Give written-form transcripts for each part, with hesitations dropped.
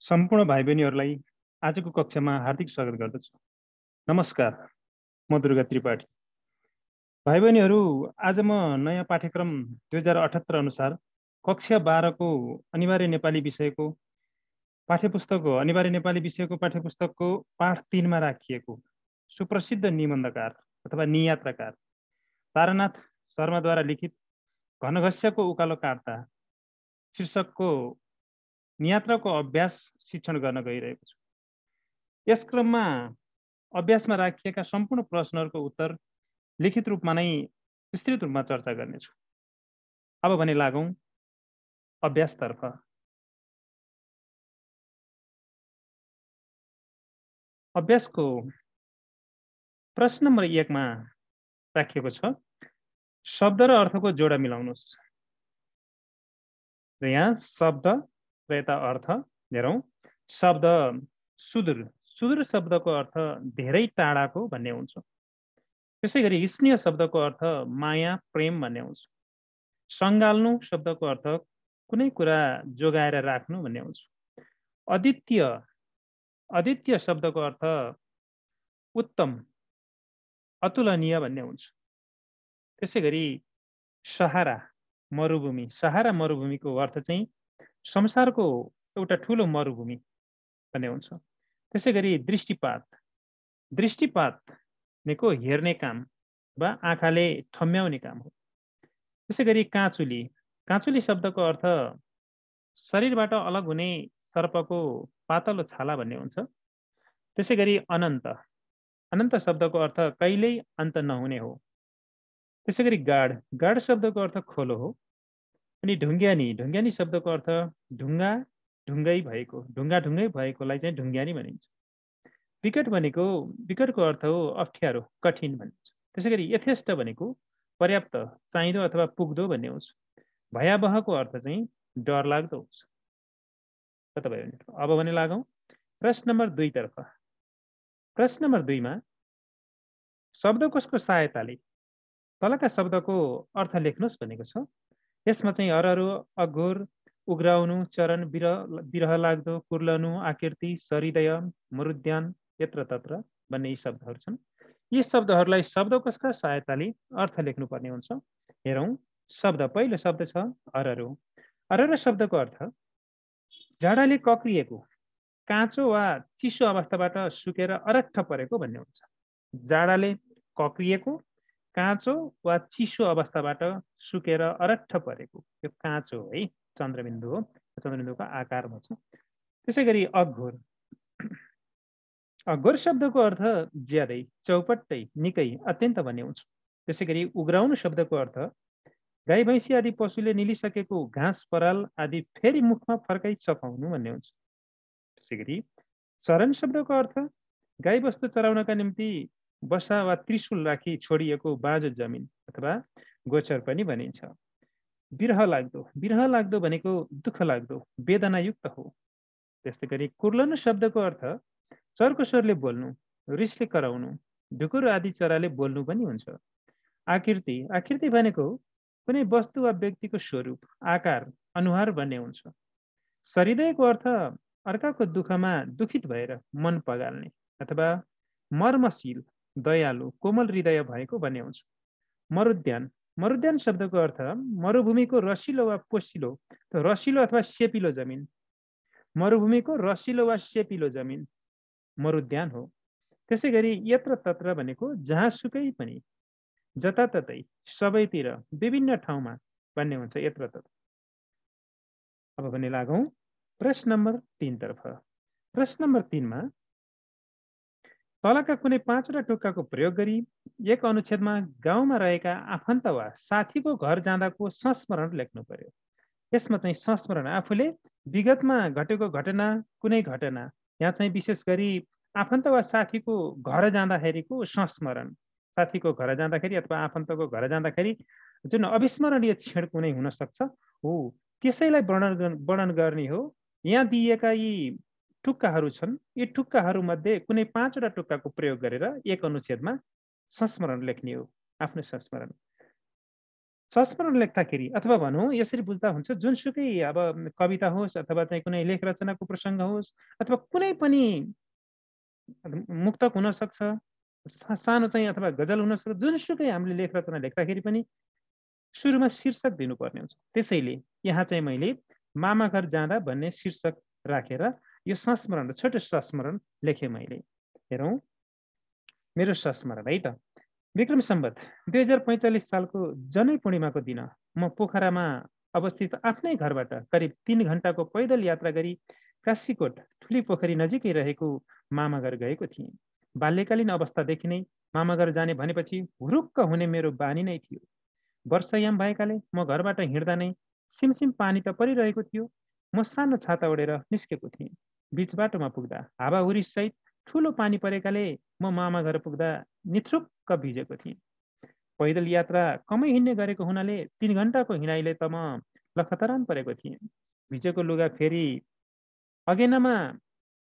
सम्पूर्ण भाइ बहिनीहरूलाई आजको कक्षामा हार्दिक स्वागत गर्दछु। नमस्कार, म दुर्गा त्रिपाठी। भाइ बहिनीहरू, आज म नयाँ पाठ्यक्रम 2078 अनुसार कक्षा 12 को अनिवार्य नेपाली विषयको पाठ्यपुस्तकको पाठ 3 मा राखिएको सुप्रसिद्ध निबन्धकार अथवा नियात्रकार तारानाथ शर्माद्वारा लिखित घनघस्यको उकालो काट्दा शीर्षकको नियात्राको अभ्यास शिक्षण गर्न गइरहेको छु। यस क्रममा अभ्यासमा राखिएका सम्पूर्ण प्रश्नहरूको उत्तर लिखित रूपमा नै विस्तृत रूपमा चर्चा गर्नेछु। अब भने लागौं अभ्यासतर्फ। अभ्यासको प्रश्न नम्बर 1 मा राखिएको छ, शब्द र अर्थको जोडा मिलाउनुहोस्। र यहाँ शब्द र यता अर्थ हेरौं। शब्द सुदूर, सुदूर शब्दको अर्थ धेरै टाढाको भन्ने हुन्छ। त्यसैगरी स्नेह शब्दको अर्थ माया प्रेम भन्ने हुन्छ। सङ्गाल्नु शब्दको अर्थ कुनै कुरा जोगाएर राख्नु भन्ने हुन्छ। अद्वितीय, अद्वितीय शब्दको अर्थ उत्तम अतुलनीय भन्ने हुन्छ। त्यसैगरी सहारा मरुभूमि, सहारा मरुभूमिको अर्थ चाहिँ संसारको एउटा ठुलो मरुभूमि भन्ने हुन्छ। त्यसैगरी दृष्टिपात, दृष्टिपात भनेको हेर्ने काम वा आँखाले ठम्म्याउने काम हो। त्यसैगरी काँचुली, काँचुली शब्दको अर्थ शरीरबाट अलग हुने सर्पको पातलो छाला भन्ने हुन्छ। त्यसैगरी अनन्त, अनन्त शब्दको अर्थ कहिल्यै अन्त नहुने हो। त्यसैगरी गाड, गाड शब्दको अर्थ खोलो हो। अनि ढुङ्ग्यानी, ढुङ्ग्यानी शब्दको अर्थ ढुङ्गा ढुङ्गै भएको, ढुङ्गा ढुङ्गै भएकोलाई चाहिँ ढुङ्ग्यानी भनिन्छ। विकट भनेको, विकटको अर्थ हो अप्ठ्यारो कठिन भनिन्छ। त्यसैगरी यथेष्ट भनेको पर्याप्त चाहिँदो अथवा पुग्दो भन्ने हुन्छ। भयावहको अर्थ चाहिँ डरलाग्दो हुन्छ। अब भने लागौं प्रश्न नम्बर 2 तर्फ। प्रश्न नम्बर 2 मा शब्दकोशको सहायताले तलका शब्दको अर्थ लेख्नुहोस् भनेको छ। यसमा चाहिँ हरहरु, अघोर, उग्राउनु, चरण, विरह लाग्दो, कुर्लनु, आकृति, सरिदय, मरुद्यान, यत्र तत्र भन्ने यी शब्दहरू छन्। यी शब्दहरूलाई शब्दकोशका सहायताले अर्थ लेख्नुपर्ने हुन्छ। हेरौं शब्द, पहिलो शब्द छ हरहरु। हरहरु शब्दको अर्थ जाडाले कक्रिएको, काँचो वा चिसो अवस्थाबाट सुकेर अरट्ठ परेको भन्ने हुन्छ। जाडाले कक्रिएको, काँचो वा चिसो अवस्थाबाट सुकेर अरट्ठ परेको, यो काँचो है, चन्द्रबिन्दु हो, चन्द्रबिन्दुको आकारमा छ। त्यसैगरी अघोर, अघोर शब्दको अर्थ ज्यादै, चौपट्टै, निकै, अत्यन्त भन्ने हुन्छ। त्यसैगरी उग्राउनु शब्दको अर्थ गाई भैँसी आदि पशुले निलिसकेको घाँस पराल आदि फेरि मुखमा फर्काइ चपाउनु भन्ने हुन्छ। त्यसैगरी चरण शब्दको अर्थ गाई बस्तु चराउनका निम्ति बसा वा त्रिशूल राखी छोडिएको बाँझो जमिन अथवा गोचर पनि भनिन्छ। विरह लाग्दो, विरह लाग्दो भनेको दुःख लाग्दो, वेदनायुक्त हो। त्यस्तै गरी कुर्लनु शब्दको अर्थ चर्को स्वरले बोल्नु, रिसले कराउनु, ढुकुर आदि चराले बोल्नु पनि हुन्छ। आकृति, आकृति भनेको कुनै वस्तु वा व्यक्तिको स्वरूप, आकार, अनुहार भन्ने हुन्छ। सरिदयको अर्थ अर्काको दुःखमा दुखित भएर मन पगाल्ने अथवा मर्मशील, दयालु, कोमल हृदय भएको भन्ने हुन्छ। मरुद्यान, मरुद्यान शब्दको अर्थ मरुभूमिको रसिलो वा पोसिलो, रसिलो अथवा सेपिलो जमिन, मरुभूमिको रसिलो वा सेपिलो जमिन मरुद्यान हो। त्यसैगरी यत्र तत्र भनेको जहाँसुकै पनि, जताततै, सबैतिर, विभिन्न ठाउँमा भन्ने हुन्छ यत्र तत्र। अब भने लागौं प्रश्न नम्बर 3 तर्फ। प्रश्न नम्बर 3 मा तलका कुनै 5वटा टुक्काको प्रयोग गरी एक अनुच्छेदमा गाउँमा रहेका आफन्त वा साथीको घर जाँदाको संस्मरण लेख्नु पर्यो। यसमा चाहिँ संस्मरण आफूले विगतमा घटेको घटना, कुनै घटना, यहाँ चाहिँ विशेष गरी आफन्त वा साथीको घर जाँदाखेरिको संस्मरण, साथीको घर जाँदाखेरि अथवा आफन्तको घर जाँदाखेरि जुन अविस्मरणीय क्षण कुनै हुन सक्छ हो, त्यसैलाई वर्णन गर्ने हो। यहाँ दिएका यी टुक्काहरू छन्, यी टुक्काहरू मध्ये कुनै 5वटा टुक्काको प्रयोग गरेर एक अनुच्छेदमा संस्मरण लेख्ने हो, आफ्नो संस्मरण। संस्मरण लेख्दाखेरि अथवा भनौँ यसरी बुझ्दा हुन्छ जुनसुकै अब कविता होस् अथवा चाहिँ कुनै लेख रचनाको प्रसङ्ग होस् अथवा कुनै पनि मुक्तक हुनसक्छ, सानो चाहिँ अथवा गजल हुनसक्छ, जुनसुकै हामीले लेख रचना लेख्दाखेरि पनि सुरुमा शीर्षक दिनुपर्ने हुन्छ। त्यसैले यहाँ चाहिँ मैले मामा घर जाँदा भन्ने शीर्षक राखेर यो संस्मरण छोटो संस्मरण लेखेँ मैले। हेरौँ मेरो संस्मरण है त। विक्रम सम्वत 2045 सालको जनै पूर्णिमाको दिन म पोखरामा अवस्थित आफ्नै घरबाट करिब 3 घण्टाको पैदल यात्रा गरी काशीकोट ठुली पोखरी नजिकै रहेको मामाघर गएको थिएँ। बाल्यकालीन अवस्थादेखि नै मामाघर जाने भनेपछि हुरुक्क हुने मेरो बानी नै थियो। वर्षायाम भएकाले म घरबाट हिँड्दा नै सिमसिम पानी त परिरहेको थियो। म सानो छाता ओढेर निस्केको थिएँ। बीच बाटोमा पुग्दा हावाहुरीसहित ठुलो पानी परेकाले म मामा घर पुग्दा निथ्रुक्क भिजेको थिएँ। पैदल यात्रा कमै हिँड्ने गरेको हुनाले 3 घण्टाको हिँडाइले त म लखतरान परेको थिएँ। भिजेको लुगा फेरि अगेनामा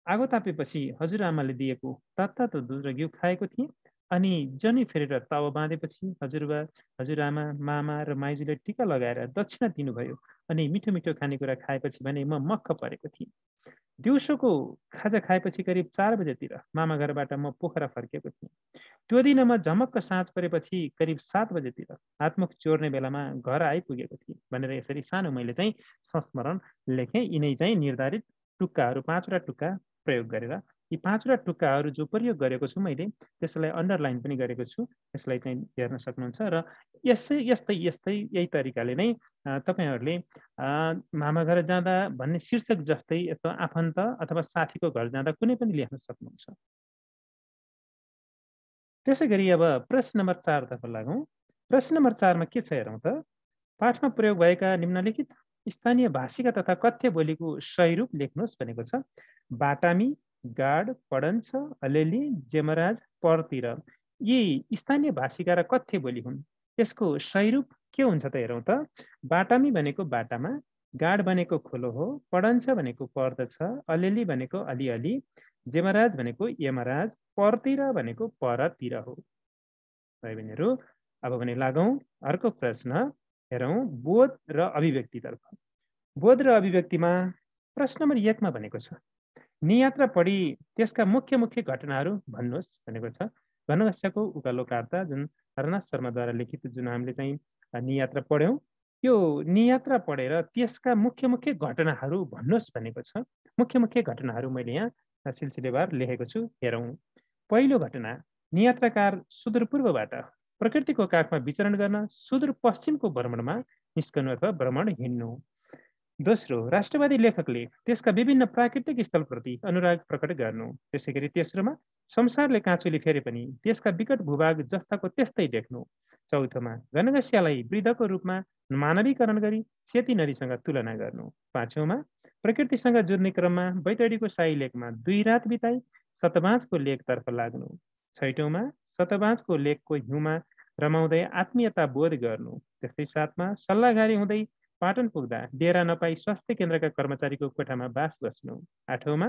आगो तापेपछि हजुरआमाले दिएको तात्तातो दुध र घिउ खाएको थिएँ। अनि जनी फेरेर तावा बाँधेपछि हजुरबा, हजुरआमा, मामा र माइजूले टिका लगाएर दक्षिणा दिनुभयो। अनि मिठो मिठो खानेकुरा खाएपछि भने म मक्ख परेको थिएँ। दिउँसोको खाजा खाएपछि करिब 4 बजेतिर मामा घरबाट म पोखरा फर्केको थिएँ। त्यो दिन म झमक्क साँझ परेपछि करिब 7 बजेतिर हातमुख चोर्ने बेलामा घर आइपुगेको थिएँ भनेर यसरी सानो मैले चाहिँ संस्मरण लेखेँ। यिनै चाहिँ निर्धारित टुक्काहरू 5 वटा टुक्का प्रयोग गरेर यी 5 वटा टुक्काहरू जो प्रयोग गरेको छु मैले त्यसलाई अन्डरलाइन पनि गरेको छु। यसलाई चाहिँ हेर्न सक्नुहुन्छ र यस्तै यही तरिकाले नै तपाईँहरूले मामा घर जाँदा भन्ने शीर्षक जस्तै यस्तो आफन्त अथवा साथीको घर जाँदा कुनै पनि लेख्न सक्नुहुन्छ। त्यसै गरी अब प्रश्न नम्बर 4 तर्फ लागौँ। प्रश्न नम्बर 4 मा के छ हेरौँ त। पाठमा प्रयोग भएका निम्नलिखित स्थानीय भाषिका तथा कथ्य बोलीको सही रूप लेख्नुहोस् भनेको छ। बाटामी, गाड, पडन्छ, अलेली, जेमराज, परतिर यी स्थानीय भाषिका र कथ्य बोली हुन्। यसको सही रूप के हुन्छ त हेरौँ त। बाटामी भनेको बाटामा, गाड भनेको खोलो हो, पडन्छ भनेको पर्दछ, अलेली भनेको अलिअलि, जेमराज भनेको यमराज, परतिर भनेको परतिर हो। भाइ बहिनीहरू अब भने लागौँ अर्को प्रश्न हेरौँ बोध र अभिव्यक्तितर्फ। बोध र अभिव्यक्तिमा प्रश्न नम्बर 1 मा भनेको छ नियात्रा पढी त्यसका मुख्य मुख्य घटनाहरू भन्नुहोस् भनेको छ। घनघस्यको उकालो कार्ता जुन हरनाथ शर्माद्वारा लिखित जुन हामीले चाहिँ नियात्रा पढ्यौँ त्यो नियात्रा पढेर त्यसका मुख्य मुख्य घटनाहरू भन्नुहोस् भनेको छ। मुख्य मुख्य घटनाहरू मैले यहाँ सिलसिलेवार लेखेको छु। हेरौँ पहिलो घटना नियात्राकार सुदूरपूर्वबाट प्रकृतिको काखमा विचरण गर्न सुदूरपश्चिमको भ्रमणमा निस्कनु अथवा भ्रमण हिँड्नु। दोस्रो राष्ट्रवादी लेखकले त्यसका विभिन्न प्राकृतिक स्थलप्रति अनुराग प्रकट गर्नु। त्यसै गरी तेस्रोमा संसारले काँचुली फेरे पनि त्यसका विकट भूभाग जस्ताको त्यस्तै देख्नु। चौथोमा घनघस्यालाई वृद्धको रूपमा मानवीकरण गरी सेती नदीसँग तुलना गर्नु। पाँचौँमा प्रकृतिसँग जुझ्ने क्रममा बैतडीको शाही लेकमा 2 रात बिताई सतबाँचको लेकतर्फ लाग्नु। छैटौँमा सतबाँचको लेकको हिउँमा रमाउँदै आत्मीयता बोध गर्नु। त्यस्तै साथमा सल्लाहघारी हुँदै पाटन पुग्दा डेरा नपाई स्वास्थ्य केन्द्रका कर्मचारीको कोठामा बास बस्नु। आठौँमा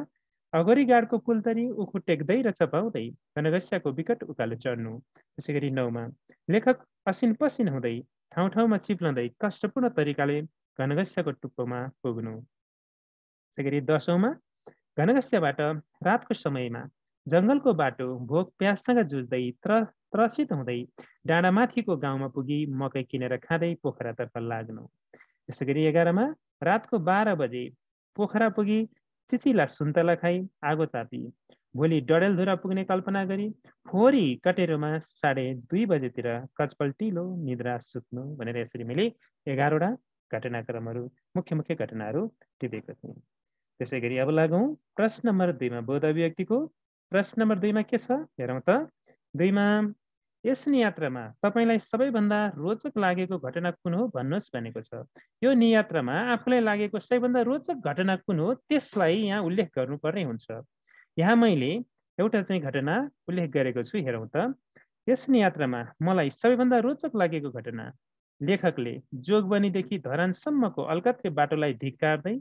अगोरी गाडको पुलतरी उखु टेक्दै र चपाउँदै घनघस्याको विकट उकालो चढ्नु। त्यसै गरी 9मा लेखक असिन पसिन हुँदै ठाउँ ठाउँमा चिप्लँदै कष्टपूर्ण तरिकाले घनघस्याको टुप्पोमा पुग्नु। त्यसै गरी 10औँमा घनघस्याबाट रातको समयमा जङ्गलको बाटो भोक प्याससँग जुझ्दै त्रसित हुँदै डाँडामाथिको गाउँमा पुगी मकै किनेर खाँदै पोखरातर्फ लाग्नु। त्यसै गरी 11मा रातको 12 बजे पोखरा पुगी चिचिला सुन्तला खाई आगो तापी भोलि डडेलधुरा पुग्ने कल्पना गरी फोहोरी कटेरोमा 2:30 बजेतिर कचपल्टिलो निद्रा सुत्नु भनेर यसरी मैले 11वटा घटनाक्रमहरू मुख्य मुख्य घटनाहरू टिपेको थिएँ। त्यसै गरी अब लागौँ प्रश्न नम्बर 2 मा बोध अभिव्यक्तिको। प्रश्न नम्बर 2 मा के छ हेरौँ त। 2 मा यस नियात्रामा तपाईँलाई सबैभन्दा रोचक लागेको घटना कुन हो भन्नुहोस् भनेको छ। यो नियात्रामा आफूलाई लागेको सबैभन्दा रोचक घटना कुन हो त्यसलाई यहाँ उल्लेख गर्नुपर्ने हुन्छ। यहाँ मैले एउटा चाहिँ घटना उल्लेख गरेको छु। हेरौँ त। यस नियात्रामा मलाई सबैभन्दा रोचक लागेको घटना लेखकले जोगबनीदेखि धरानसम्मको अलकत्रे बाटोलाई धिक्कार्दै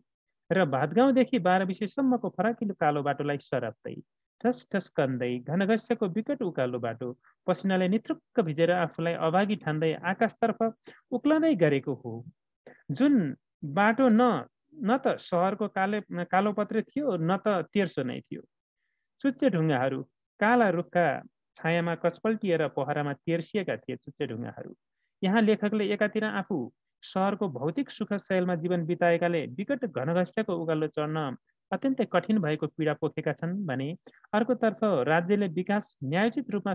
र भातगाउँदेखि 12 विषयसम्मको फराकिलो कालो बाटोलाई सराप्दै ठस ठस कन्दै घनघस्यको विकट उकालो बाटो पसिनाले नित्रुक्क भिजेर आफूलाई अभागी ठान्दै आकाशतर्फ उक्लँदै गरेको हो। जुन बाटो न त सहरको कालोपत्रे थियो न त तेर्सो नै थियो। चुच्चे ढुङ्गाहरू काला रुखका छायामा कचपल्टिएर पहरामा तेर्सिएका थिए चुच्चे ढुङ्गाहरू। यहाँ लेखकले एकातिर आफू सहरको भौतिक सुख शैलमा जीवन बिताएकाले विकट घनघस्यको उकालो चढ्न अत्यन्तै कठिन भएको पीडा पोखेका छन् भने अर्कोतर्फ राज्यले विकास न्यायोचित रूपमा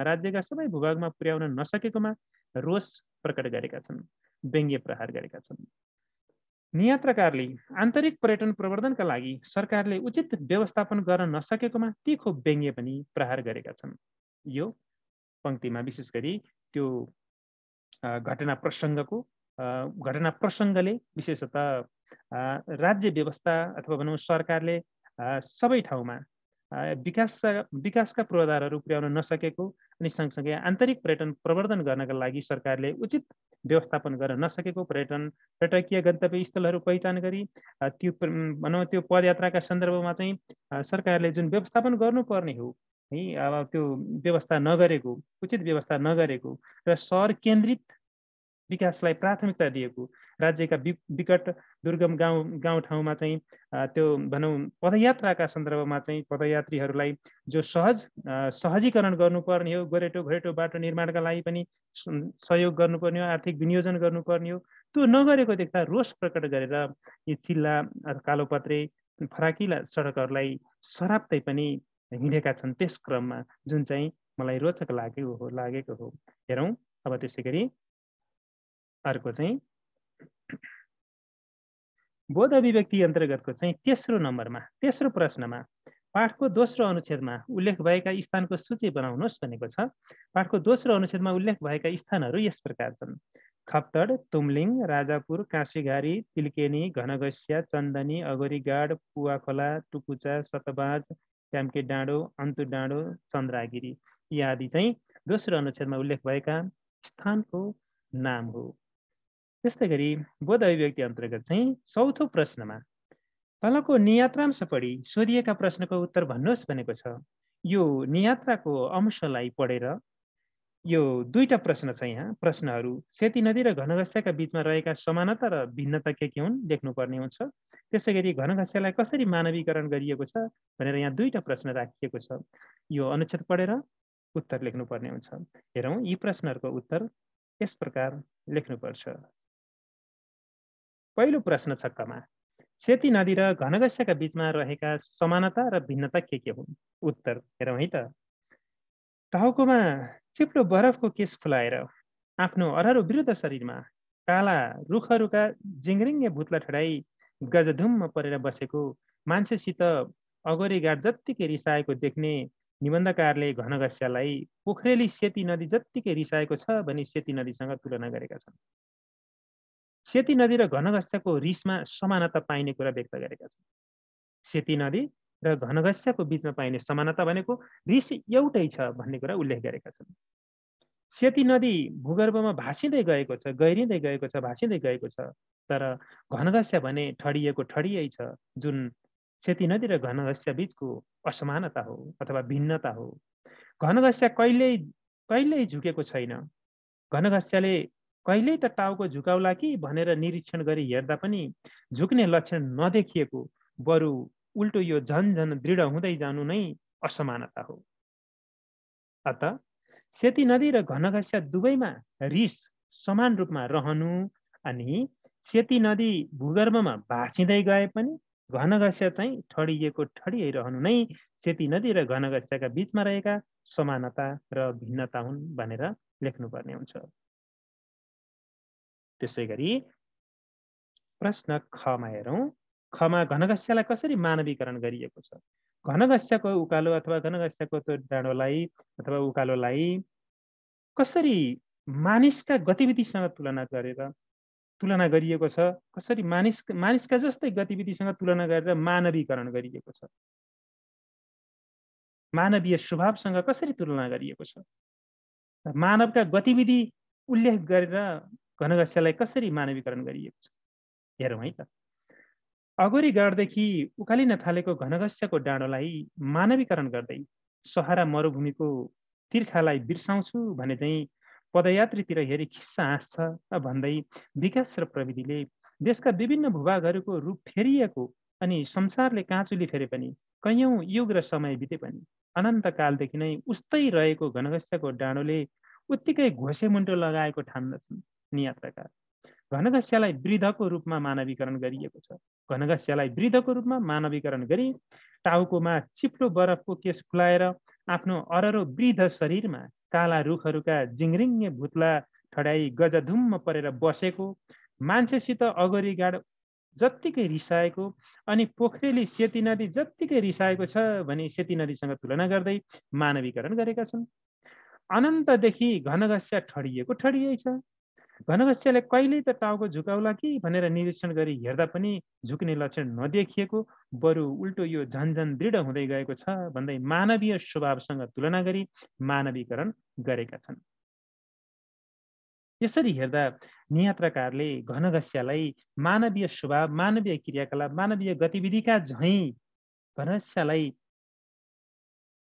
राज्यका सबै भूभागमा पुर्याउन नसकेकोमा रोष प्रकट गरेका छन्, व्यङ्ग्य प्रहार गरेका छन्। नियात्रकारले आन्तरिक पर्यटन प्रवर्धनका लागि सरकारले उचित व्यवस्थापन गर्न नसकेकोमा तीखो व्यङ्ग्य पनि प्रहार गरेका छन्। यो पंक्तिमा विशेष गरी त्यो घटना प्रसङ्गले विशेषतः राज्य व्यवस्था अथवा भनौँ सरकारले सबै ठाउँमा विकासका पूर्वाधारहरू पुर्याउन नसकेको अनि सँगसँगै आन्तरिक पर्यटन प्रवर्धन गर्नका लागि सरकारले उचित व्यवस्थापन गर्न नसकेको पर्यटकीय गन्तव्य स्थलहरू पहिचान गरी त्यो पदयात्राका सन्दर्भमा चाहिँ सरकारले जुन व्यवस्थापन गर्नुपर्ने हो है अब त्यो व्यवस्था नगरेको, उचित व्यवस्था नगरेको र सहर केन्द्रित विकासलाई प्राथमिकता दिएको, राज्यका विकट दुर्गम गाउँठाउँमा चाहिँ त्यो भनौँ पदयात्राका सन्दर्भमा चाहिँ पदयात्रीहरूलाई जो सहजीकरण गर्नुपर्ने हो, गोरेटो घोरेटो बाटो निर्माणका लागि पनि सहयोग गर्नुपर्ने हो, आर्थिक विनियोजन गर्नुपर्ने हो, त्यो नगरेको देख्दा रोष प्रकट गरेर यी चिल्ला कालोपत्रे फराकिला सडकहरूलाई सराप्दै पनि हिँडेका छन्। त्यस क्रममा जुन चाहिँ मलाई रोचक लागेको हो। हेरौँ अब त्यसै गरी अर्को चाहिँ बोध अभिव्यक्ति अन्तर्गतको चाहिँ तेस्रो प्रश्नमा पाठको दोस्रो अनुच्छेदमा उल्लेख भएका स्थानको सूची बनाउनुहोस् भनेको छ। पाठको दोस्रो अनुच्छेदमा उल्लेख भएका स्थानहरू यस प्रकार छन्: खप्तड, तुमलिङ, राजापुर, काँसीघारी, तिल्केनी, घनघस्या, चन्दनी, अगोरीगाड, पुवाखोला, टुकुचा, सतबाज, ट्याम्के डाँडो, अन्तु डाँडो, चन्द्रागिरी यी आदि चाहिँ दोस्रो अनुच्छेदमा उल्लेख भएका स्थानको नाम हो। त्यस्तै गरी बोध अभिव्यक्ति अन्तर्गत चाहिँ चौथो प्रश्नमा तलको नियात्रांश पढी सोधिएका प्रश्नको उत्तर भन्नुहोस् भनेको छ। यो नियात्राको अंशलाई पढेर यो दुईटा प्रश्न छ। यहाँ प्रश्नहरू सेती नदी र घनघस्याका बीचमा रहेका समानता र भिन्नता के हुन् लेख्नुपर्ने हुन्छ। त्यसै गरी घनघस्यालाई कसरी मानवीकरण गरिएको छ भनेर यहाँ दुईटा प्रश्न राखिएको छ। यो अनुच्छेद पढेर उत्तर लेख्नुपर्ने हुन्छ। हेरौँ यी प्रश्नहरूको उत्तर यस प्रकार लेख्नुपर्छ। पहिलो प्रश्न छ कमा सेती नदी र घनघस्याका बीचमा रहेका समानता र भिन्नता के हुन्? उत्तर हेरौँ है त। टाउकोमा चिप्लो बरफको केस फुलाएर आफ्नो अरहरो विरुद्ध शरीरमा काला रुखहरूका जिङ्रिङ्गे भुत्ला ठडाई गजधुम्म परेर बसेको मान्छेसित अगोरीगाड जत्तिकै रिसाएको देख्ने निबन्धकारले घनघस्यालाई पोखरेली सेती नदी जत्तिकै रिसाएको छ भनी सेती नदीसँग तुलना गरेका छन्। सेती नदी र घनघस्याको रिसमा समानता पाइने कुरा व्यक्त गरेका छन्। सेती नदी र घनघस्याको बीचमा पाइने समानता भनेको रिस एउटै छ भन्ने कुरा उल्लेख गरेका छन्। सेती नदी भूगर्भमा भासिँदै गएको छ, गहिरिँदै गएको छ, भासिँदै गएको छ, तर घनघस्या भने ठडिएको ठडियै छ, जुन सेती नदी र घनघस्या बीचको असमानता हो अथवा भिन्नता हो। घनघस्या कहिल्यै झुकेको छैन। घनघस्याले कहिल्यै त टाउको झुकाउला कि भनेर निरीक्षण गरी हेर्दा पनि झुक्ने लक्षण नदेखिएको, बरु उल्टो यो झन दृढ हुँदै जानु नै असमानता हो। अत सेती नदी र घनघस्या दुवैमा रिस समान रूपमा रहनु अनि सेती नदी भूगर्भमा भासिँदै गए पनि घनघस्या चाहिँ ठडिएको ठडियै रहनु नै सेती नदी र घनघस्याका बीचमा रहेका समानता र भिन्नता हुन् भनेर लेख्नुपर्ने हुन्छ। त्यसै गरी प्रश्न खमा हेरौँ। खमा घनघस्यालाई कसरी मानवीकरण गरिएको छ? घनघस्याको उकालो अथवा घनघस्याको त्यो डाँडोलाई अथवा उकालोलाई कसरी मानिसका गतिविधिसँग तुलना गरिएको छ? कसरी मानिसका जस्तै गतिविधिसँग तुलना गरेर मानवीकरण गरिएको छ? मानवीय स्वभावसँग कसरी तुलना गरिएको छ? मानवका गतिविधि उल्लेख गरेर घनघस्यालाई कसरी मानवीकरण गरिएको छ? हेरौँ है त। अगोरी गाडदेखि उकालिन थालेको घनघस्यको डाँडोलाई मानवीकरण गर्दै सहारा मरुभूमिको तिर्खालाई बिर्साउँछु भने चाहिँ पदयात्रीतिर हेरी खिस्सा हाँस्छ भन्दै विकास र प्रविधिले देशका विभिन्न भूभागहरूको रूप फेरिएको अनि संसारले काँचुली फेरे पनि कैयौँ युग र समय बिते पनि अनन्तकालदेखि नै उस्तै रहेको घनघस्यको डाँडोले उत्तिकै घोसे मुन्टो लगाएको ठान्दछन् नियात्रकार। घनघस्यलाई वृद्धको रूपमा मानवीकरण गरिएको छ। घनघस्यलाई वृद्धको रूपमा मानवीकरण गरी टाउकोमा चिप्लो बरफको केस फुलाएर आफ्नो अररो वृद्ध शरीरमा काला रुखहरूका जिङ्रिङ्गे भुत्ला ठड्याई गजधुम्म परेर बसेको मान्छेसित अगोरी गाड जत्तिकै रिसाएको अनि पोखरेली सेती नदी जत्तिकै रिसाएको छ भने सेती नदीसँग तुलना गर्दै मानवीकरण गरेका छन्। अनन्तदेखि घनघस्या ठडिएको ठडियै छ। घनघस्यले कहिल्यै त टाउको झुकाउला कि भनेर निरीक्षण गरी हेर्दा पनि झुक्ने लक्षण नदेखिएको, बरु उल्टो यो झन्झन दृढ हुँदै गएको छ भन्दै मानवीय स्वभावसँग तुलना गरी मानवीकरण गरेका छन्। यसरी हेर्दा नियात्रकारले घनघस्यलाई मानवीय स्वभाव, मानवीय क्रियाकलाप, मानवीय गतिविधिका झैँ घनघस्यलाई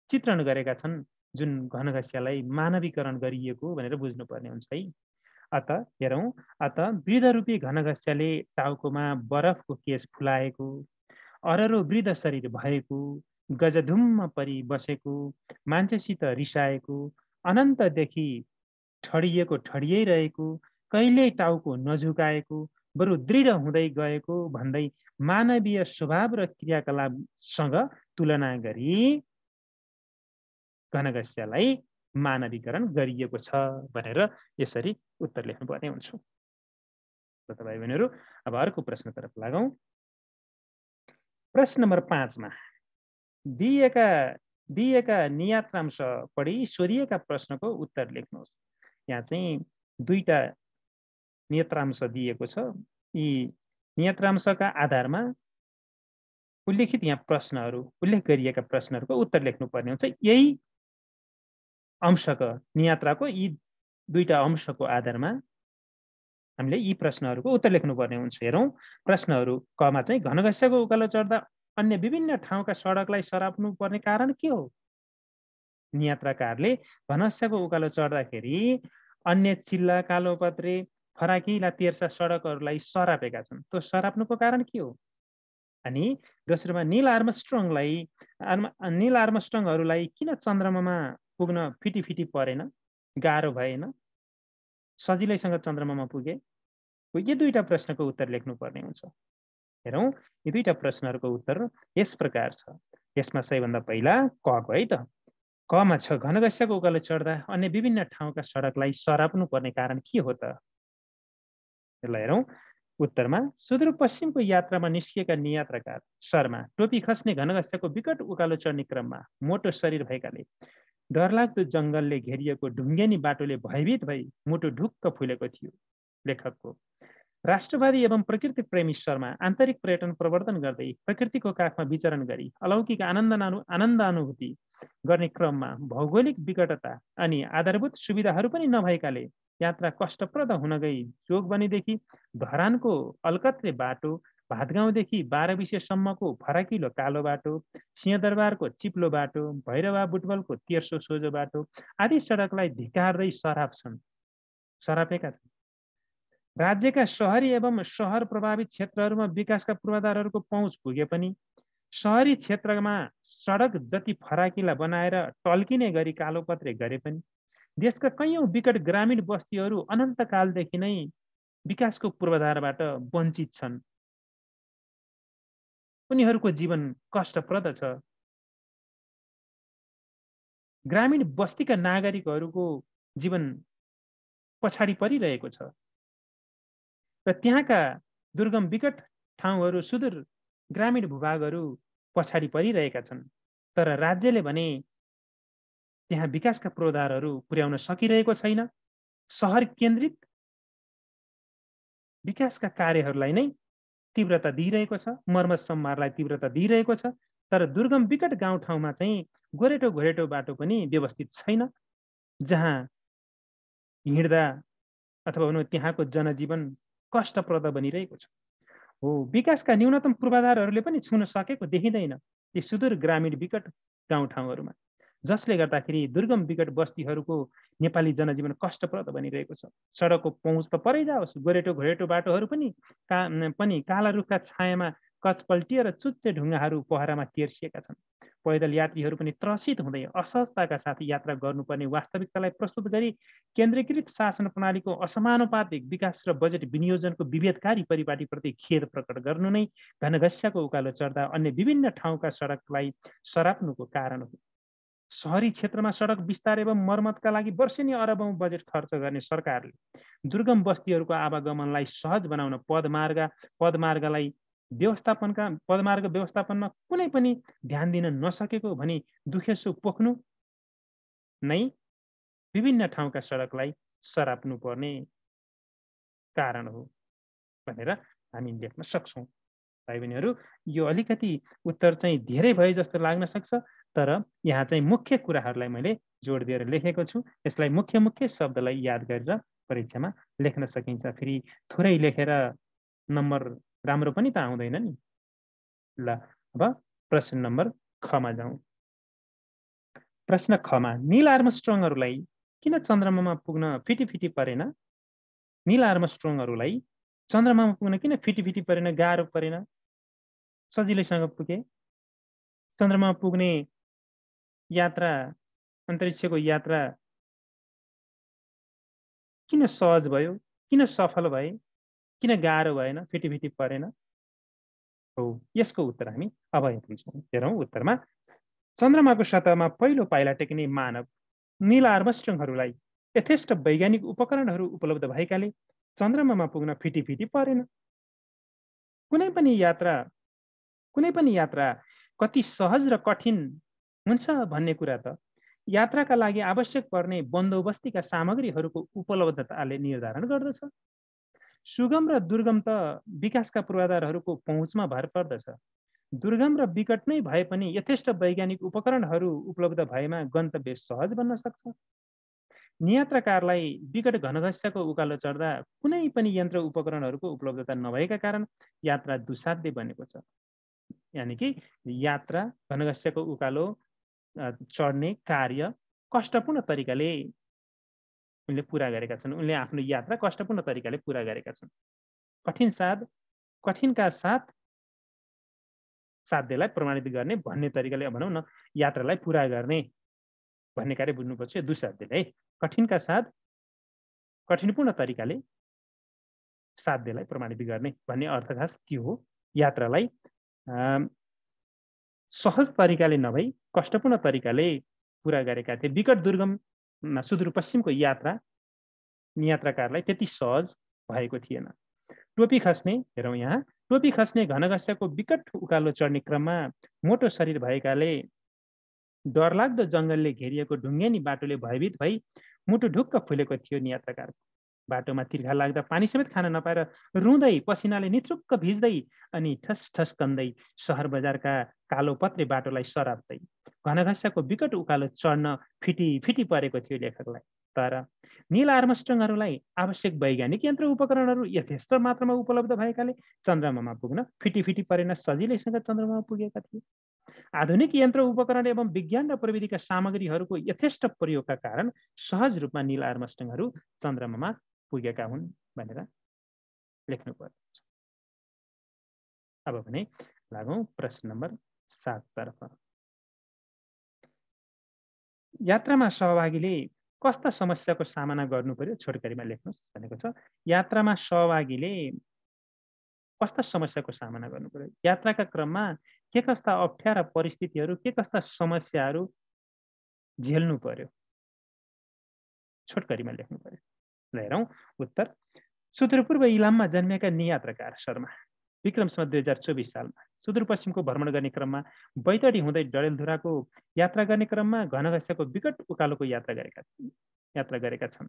चित्रण गरेका छन्, जुन घनघस्यलाई मानवीकरण गरिएको भनेर बुझ्नुपर्ने हुन्छ है। अत हेरौँ, अत वृद्ध रूपी घनघस्यले टाउकोमा बरफको केस फुलाएको, अररो वृद्ध शरीर भएको, गजधुम्म परी बसेको, मान्छेसित रिसाएको, अनन्तदेखि ठडिएको ठडियै रहेको, कहिल्यै टाउको नझुकाएको, बरु दृढ हुँदै गएको भन्दै मानवीय स्वभाव र क्रियाकलापसँग तुलना गरी घनघस्यलाई मानवीकरण गरिएको छ भनेर यसरी उत्तर लेख्नुपर्ने हुन्छ। भाइ बहिनीहरू, अब अर्को प्रश्नतर्फ लागौँ। प्रश्न नम्बर 5 मा दिएका नियात्रांश पढी सोधिएका प्रश्नको उत्तर लेख्नुहोस्। यहाँ चाहिँ दुईटा नियत्रांश दिएको छ। यी नियत्रांशका आधारमा उल्लेखित यहाँ प्रश्नहरू, उल्लेख गरिएका प्रश्नहरूको उत्तर लेख्नुपर्ने हुन्छ। यही अंशको नियात्राको यी दुईटा अंशको आधारमा हामीले यी प्रश्नहरूको उत्तर लेख्नुपर्ने हुन्छ। हेरौँ, प्रश्नहरू कमा चाहिँ घनघस्यको उकालो चढ्दा अन्य विभिन्न ठाउँका सडकलाई सराप्नु पर्ने कारण के हो? नियात्राकारले घनघस्यको उकालो चढ्दाखेरि अन्य चिल्ला, कालोपत्रे, फराकिला तेर्सा सडकहरूलाई सरापेका छन्। त्यो सराप्नुको कारण के हो? अनि दोस्रोमा नील आर्मस्ट्रङहरूलाई किन चन्द्रमामा पुग्न फिटी परेन, गाह्रो भएन, सजिलैसँग चन्द्रमामा पुगे? यो दुईटा प्रश्नको उत्तर लेख्नुपर्ने हुन्छ। हेरौँ, यी दुईटा प्रश्नहरूको उत्तर यस प्रकार छ। यसमा सबैभन्दा पहिला कको है त। कमा छ, घनघस्यको उकालो चढ्दा अन्य विभिन्न ठाउँका सडकलाई सराप्नु पर्ने कारण के हो त? यसलाई हेरौँ। उत्तरमा सुदूरपश्चिमको यात्रामा निस्किएका नियात्राकार शर्मा टोपी खस्ने घनघस्यको विकट उकालो चढ्ने क्रममा मोटो शरीर भएकाले डरलाग्दो जङ्गलले घेरिएको ढुङ्गेनी बाटोले भयभीत भई मुटु ढुक्क फुलेको थियो। लेखकको राष्ट्रवादी एवं प्रकृति प्रेमी शर्मा आन्तरिक पर्यटन प्रवर्धन गर्दै प्रकृतिको काखमा विचरण गरी अलौकिक आनन्द अनुभूति गर्ने क्रममा भौगोलिक विकटता अनि आधारभूत सुविधाहरू पनि नभएकाले यात्रा कष्टप्रद हुन गई जोगबनीदेखि धरानको अलकत्रे बाटो, भातगाउँदेखि 12 विषयसम्मको फराकिलो कालो बाटो, सिंहदरबारको चिप्लो बाटो, भैरवा बुटवलको तेर्सो सोझो बाटो आदि सडकलाई धिक्कार्दै सरापेका छन्। राज्यका शहरी एवं सहर प्रभावित क्षेत्रहरूमा विकासका पूर्वाधारहरूको पहुँच पुगे पनि शहरी क्षेत्रमा सडक जति फराकिला बनाएर टल्किने गरी कालोपत्रे गरे पनि देशका कैयौँ विकट ग्रामीण बस्तीहरू अनन्तकालदेखि नै विकासको पूर्वाधारबाट वञ्चित छन्। उनीहरूको जीवन कष्टप्रद छ। ग्रामीण बस्तीका नागरिकहरूको जीवन पछाडि परिरहेको छ र त्यहाँका दुर्गम विकट ठाउँहरू, सुदूर ग्रामीण भूभागहरू पछाडि परिरहेका छन्। तर राज्यले भने त्यहाँ विकासका पूर्वाधारहरू पुर्याउन सकिरहेको छैन। सहर केन्द्रित विकासका कार्यहरूलाई नै तीव्रता दिइरहेको छ, मर्मत सम्मारलाई तीव्रता दिइरहेको छ। तर दुर्गम विकट गाउँठाउँमा चाहिँ गोरेटो बाटो पनि व्यवस्थित छैन, जहाँ हिँड्दा अथवा त्यहाँको जनजीवन कष्टप्रद बनिरहेको छ। हो, विकासका न्यूनतम पूर्वाधारहरूले पनि छुन सकेको देखिँदैन ती सुदूर ग्रामीण विकट गाउँठाउँहरूमा, जसले गर्दाखेरि दुर्गम विकट बस्तीहरूको नेपाली जनजीवन कष्टप्रद बनिरहेको छ। सडकको पहुँच त परै जाओस्, गोरेटो घोरेटो बाटोहरू पनि काला रुखका छायामा कच पल्टिएर चुच्चे ढुङ्गाहरू पहरामा तेर्सिएका छन्। पैदल यात्रीहरू पनि त्रसित हुँदै असहजताका साथ यात्रा गर्नुपर्ने वास्तविकतालाई प्रस्तुत गरी केन्द्रीकृत शासन प्रणालीको असमानुपातिक विकास र बजेट विनियोजनको विभेदकारी परिपाटीप्रति खेद प्रकट गर्नु नै घनघस्याको उकालो चढ्दा अन्य विभिन्न ठाउँका सडकलाई सराप्नुको कारण हो। सहरी क्षेत्रमा सडक विस्तार एवं मर्मतका लागि वर्षेनी अरबौं बजेट खर्च गर्ने सरकारले दुर्गम बस्तीहरूको आवागमनलाई सहज बनाउन पदमार्ग व्यवस्थापनमा कुनै पनि ध्यान दिन नसकेको भनी दुखेसो पोख्नु नै विभिन्न ठाउँका सडकलाई सराप्नु पर्ने कारण हो भनेर हामी लेख्न सक्छौँ। भाइ बहिनीहरू, यो अलिकति उत्तर चाहिँ धेरै भए जस्तो लाग्न सक्छ, तर यहाँ चाहिँ मुख्य कुराहरूलाई मैले जोड दिएर लेखेको छु। यसलाई मुख्य मुख्य शब्दलाई याद गरेर परीक्षामा लेख्न सकिन्छ। फेरि थोरै लेखेर नम्बर राम्रो पनि त आउँदैन नि। ल, अब प्रश्न नम्बर खमा जाउँ। प्रश्न खमा, नील आर्मस्ट्रङहरूलाई किन चन्द्रमामा पुग्न फिटी परेन? नील आर्मस्ट्रङहरूलाई चन्द्रमामा पुग्न किन फिटी परेन, गाह्रो परेन? सजिलैसँग पुगे। चन्द्रमा पुग्ने यात्रा, अन्तरिक्षको यात्रा किन सहज भयो, किन सफल भए, किन गाह्रो भएन, फिटी परेन? हो, यसको उत्तर हामी अब हेर्छौँ। हेरौँ उत्तरमा, चन्द्रमाको सतहमा पहिलो पाइला टेक्ने मानव नील आर्मस्ट्रङहरूलाई यथेष्ट वैज्ञानिक उपकरणहरू उपलब्ध भएकाले चन्द्रमामा पुग्न फिटी परेन। कुनै पनि यात्रा कति सहज र कठिन हुन्छ भन्ने कुरा त यात्राका लागि आवश्यक पर्ने बन्दोबस्तीका सामग्रीहरूको उपलब्धताले निर्धारण गर्दछ। सुगम र दुर्गम त विकासका पूर्वाधारहरूको पहुँचमा भर पर्दछ। दुर्गम र विकट नै भए पनि यथेष्ट वैज्ञानिक उपकरणहरू उपलब्ध भएमा गन्तव्य सहज बन्न सक्छ। नियात्राकारलाई विकट घनघस्याको उकालो चढ्दा कुनै पनि यन्त्र उपकरणहरूको उपलब्धता नभएका कारण यात्रा दुसाध्य बनेको छ। यानि कि यात्रा घनघस्याको उकालो चढ्ने कार्य कष्टपूर्ण तरिकाले उनले पुरा गरेका छन्। उनले आफ्नो यात्रा कष्टपूर्ण तरिकाले पुरा गरेका छन्। कठिनका साथ साध्यलाई प्रमाणित गर्ने भन्ने तरिकाले भनौँ न, यात्रालाई पुरा गर्ने भन्ने कार्य बुझ्नुपर्छ। दुसाध्यले कठिनका साथ कठिनपूर्ण तरिकाले साध्यलाई प्रमाणित गर्ने भन्ने अर्थखास त्यो हो। यात्रालाई सहज तरिकाले नभई कष्टपूर्ण तरिकाले पुरा गरेका थिए। विकट दुर्गम सुदूरपश्चिमको यात्राकारलाई त्यति सहज भएको थिएन। टोपी खस्ने, हेरौँ यहाँ, टोपी खस्ने घनघस्याको विकट उकालो चढ्ने क्रममा मोटो शरीर भएकाले डरलाग्दो जङ्गलले घेरिएको ढुङ्गेनी बाटोले भयभीत भई मुटु ढुक्क फुलेको थियो यात्राकारको। बाटोमा तिर्खा लाग्दा पानी समेत खान नपाएर रुँदै पसिनाले निथुक्क भिज्दै अनि ठस ठस कन्दै सहर बजारका कालो पत्रे बाटोलाई सराप्दै घनघस्याको विकट उकालो चढ्न फिटी परेको थियो लेखकलाई। तर नील आर्मस्ट्रङहरूलाई आवश्यक वैज्ञानिक यन्त्र उपकरणहरू यथेष्ट मात्रामा उपलब्ध भएकाले चन्द्रमामा पुग्न फिटी परेन, सजिलैसँग चन्द्रमामा पुगेका थिए। आधुनिक यन्त्र उपकरण एवं विज्ञान र प्रविधिका सामग्रीहरूको यथेष्ट प्रयोगका कारण सहज रूपमा नील आर्मस्ट्रङहरू चन्द्रमामा पुगेका हुन् भनेर लेख्नु पर्छ। अब भने लागौँ प्रश्न नम्बर 7 तर्फ। यात्रामा सहभागीले कस्ता समस्याको सामना गर्नु पर्यो, छोटकरीमा लेख्नुहोस् भनेको छ। यात्रामा सहभागीले कस्ता समस्याको सामना गर्नु पर्यो, यात्राका क्रममा के कस्ता अप्ठ्यारा परिस्थितिहरू, के कस्ता समस्याहरू झेल्नु पर्यो, छोटकरीमा लेख्नु पर्यो। ल हेरौँ उत्तर। सुदूरपूर्व इलाममा जन्मेका नियात्राकार शर्मा विक्रमसम्म 2024 सालमा सुदूरपश्चिमको भ्रमण गर्ने क्रममा बैतडी हुँदै डडेलधुराको यात्रा गर्ने क्रममा घनघस्याको विकट उकालोको यात्रा गरेका छन्।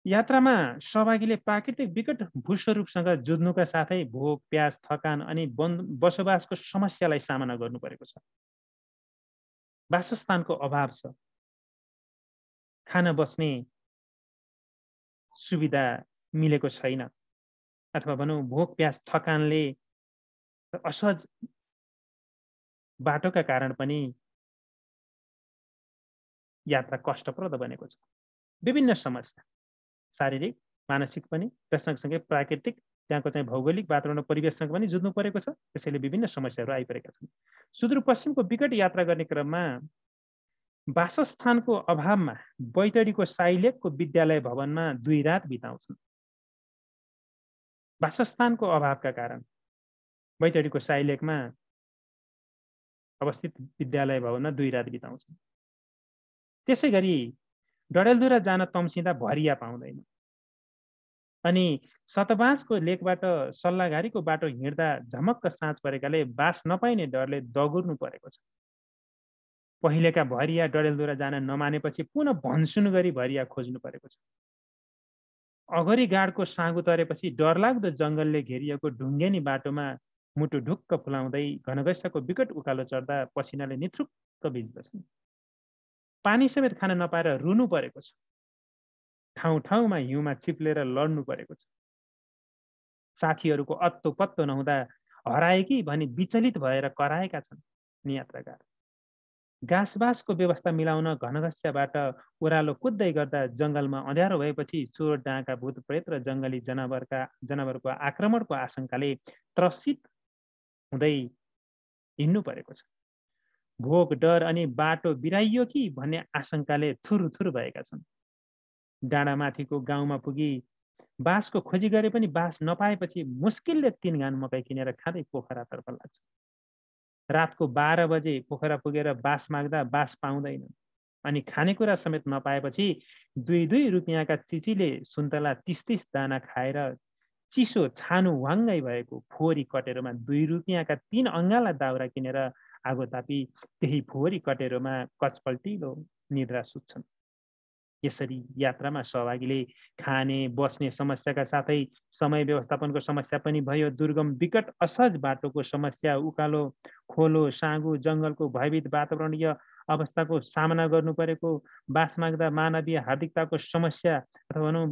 यात्रामा सहभागीले प्राकृतिक विकट भूस्वरूपसँग जुझ्नुका साथै भोक, प्यास, थकान अनि बसोबासको समस्यालाई सामना गर्नु परेको छ। वासस्थानको अभाव छ, खान बस्ने सुविधा मिलेको छैन, अथवा भनौँ भोक प्यास थकानले असहज बाटोका कारण पनि यात्रा कष्टप्रद बनेको छ। विभिन्न समस्या शारीरिक, मानसिक पनि र सँगसँगै प्राकृतिक त्यहाँको चाहिँ भौगोलिक वातावरण र परिवेशसँग पनि जुझ्नु परेको छ। त्यसैले विभिन्न समस्याहरू आइपरेका छन्। सुदूरपश्चिमको विकट यात्रा गर्ने क्रममा वासस्थानको अभावमा बैतडीको साइलेकको विद्यालय भवनमा 2 रात बिताउँछन्। वासस्थानको अभावका कारण बैतडीको साइलेकमा अवस्थित विद्यालय भवनमा 2 रात बिताउँछन्। त्यसै गरी डडेलधुरा जान तम्सिँदा भरिया पाउँदैन। अनि सतबाँसको लेकबाट सल्लाघारीको बाटो हिँड्दा झमक्क साँझ परेकाले बास नपाइने डरले दगुर्नु परेको छ। पहिलेका भरिया डडेलधुरा जान नमानेपछि पुनः भनसुन गरी भरिया खोज्नु परेको छ। अघरी गाडको साँगु तरेपछि डरलाग्दो जङ्गलले घेरिएको ढुङ्गेनी बाटोमा मुटु ढुक्क फुलाउँदै घनघस्याको विकट उकालो चढ्दा पसिनाले निथ्रुक्क भिज्दछन्। पानी समेत खान नपाएर रुनु परेको छ। ठाउँ ठाउँमा हिउँमा चिप्लेर लड्नु परेको छ। साथीहरूको अत्तो पत्तो नहुँदा हराएकी भनी विचलित भएर कराएका छन् नियात्राकार। घाँसबासको व्यवस्था मिलाउन घनघस्याबाट ओह्रालो कुद्दै गर्दा जङ्गलमा अँध्यारो भएपछि चोर डाँका भूत प्रेत र जङ्गली जनावरको आक्रमणको आशंकाले त्रसित हुँदै हिँड्नु परेको छ। भोक डर अनि बाटो बिराइयो कि भन्ने आशंकाले थुरथुर भएका छन्। डाँडामाथिको गाउँमा पुगी बाँसको खोजी गरे पनि बाँस नपाएपछि मुस्किलले 3 घान मकै किनेर खाँदै पोखरातर्फ लाग्छ। रातको 12 बजे पोखरा पुगेर बाँस माग्दा बाँस पाउँदैन। अनि खानेकुरा समेत नपाएपछि 2-2 रुपियाँका चिचीले सुन्तला 30-30 दाना खाएर चिसो छानु वाङ्गै भएको फोहोरी कटेरोमा 2 रुपियाँका 3 अङ्गाला दाउरा किनेर आगो तापी त्यही फोहोरी कटेरोमा कचपल्टिलो निद्रा सुत्छन्। यसरी यात्रामा सहभागीले खाने बस्ने समस्याका साथै समय व्यवस्थापनको समस्या पनि भयो। दुर्गम विकट असहज बाटोको समस्या, उकालो खोलो साँगु जङ्गलको भयभीत वातावरणीय अवस्थाको सामना गर्नु परेको, बास माग्दा मानवीय हार्दिकताको समस्या अथवा भनौँ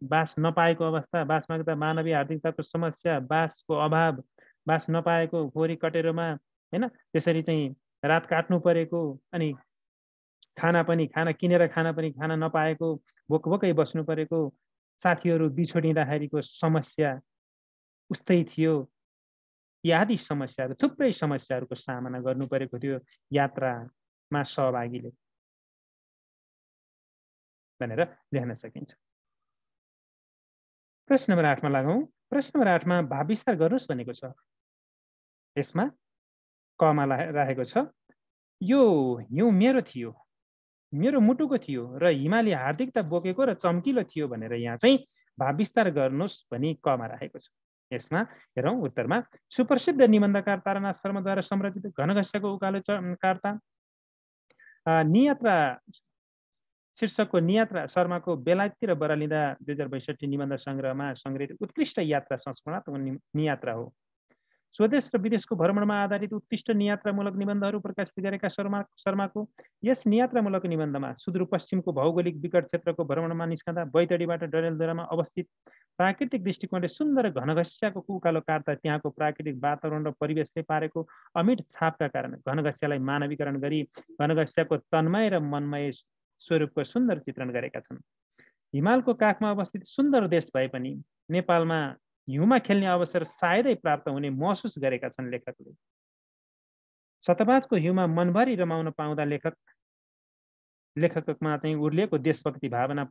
बास नपाएको अवस्था, बास माग्दा मानवीय हार्दिकताको समस्या, बासको अभाव, बास नपाएको फोहोरी कटेरोमा हैन, त्यसरी चाहिँ रात काट्नु परेको, अनि खाना किनेर खाना पनि खान नपाएको, भोकभोकै बस्नु परेको, साथीहरू बिछोडिँदाखेरिको समस्या उस्तै थियो। यी आदि समस्याहरू, थुप्रै समस्याहरूको सामना गर्नु परेको थियो यात्रामा सहभागीले भनेर लेख्न सकिन्छ। प्रश्न नम्बर 8 मा लागौँ। प्रश्न नम्बर 8 मा भाव विस्तार गर्नुहोस् भनेको छ। यसमा कमा राखेको छ, यो हिउँ मेरो थियो, मेरो मुटुको थियो र हिमाली हार्दिकता बोकेको र चम्किलो थियो भनेर यहाँ चाहिँ भाव विस्तार गर्नुहोस् भनी कमा राखेको छ। यसमा हेरौँ उत्तरमा सुप्रसिद्ध निबन्धकार तारानाथ शर्माद्वारा संरचित घनघस्याको उकालो कार्ता नियात्रा शीर्षकको नियात्रा शर्माको बेलायततिर बरालिँदा 2062 निबन्ध सङ्ग्रहमा सङ्ग्रहित उत्कृष्ट यात्रा संस्मरणात्मक नियात्रा हो। स्वदेश र विदेशको भ्रमणमा आधारित उत्कृष्ट नियात्रामूलक निबन्धहरू प्रकाशित गरेका शर्माको यस नियात्रामूलक निबन्धमा सुदूरपश्चिमको भौगोलिक विकट क्षेत्रको भ्रमणमा निस्कँदा बैतडीबाट डडेलधुरामा अवस्थित प्राकृतिक दृष्टिकोणले सुन्दर घनघस्याको उकालो काट्दा त्यहाँको प्राकृतिक वातावरण र परिवेशले पारेको अमिट छापका कारण घनघस्यालाई मानवीकरण गरी घनघस्याको तन्मय र मनमय स्वरूपको सुन्दर चित्रण गरेका छन्। हिमालको काखमा अवस्थित सुन्दर देश भए पनि नेपालमा हिउँमा खेल्ने अवसर सायदै प्राप्त हुने महसुस गरेका छन् लेखकले। सतबाजको हिउँमा मनभरि रमाउन पाउँदा लेखकमा चाहिँ उर्लिएको देशभक्ति भावना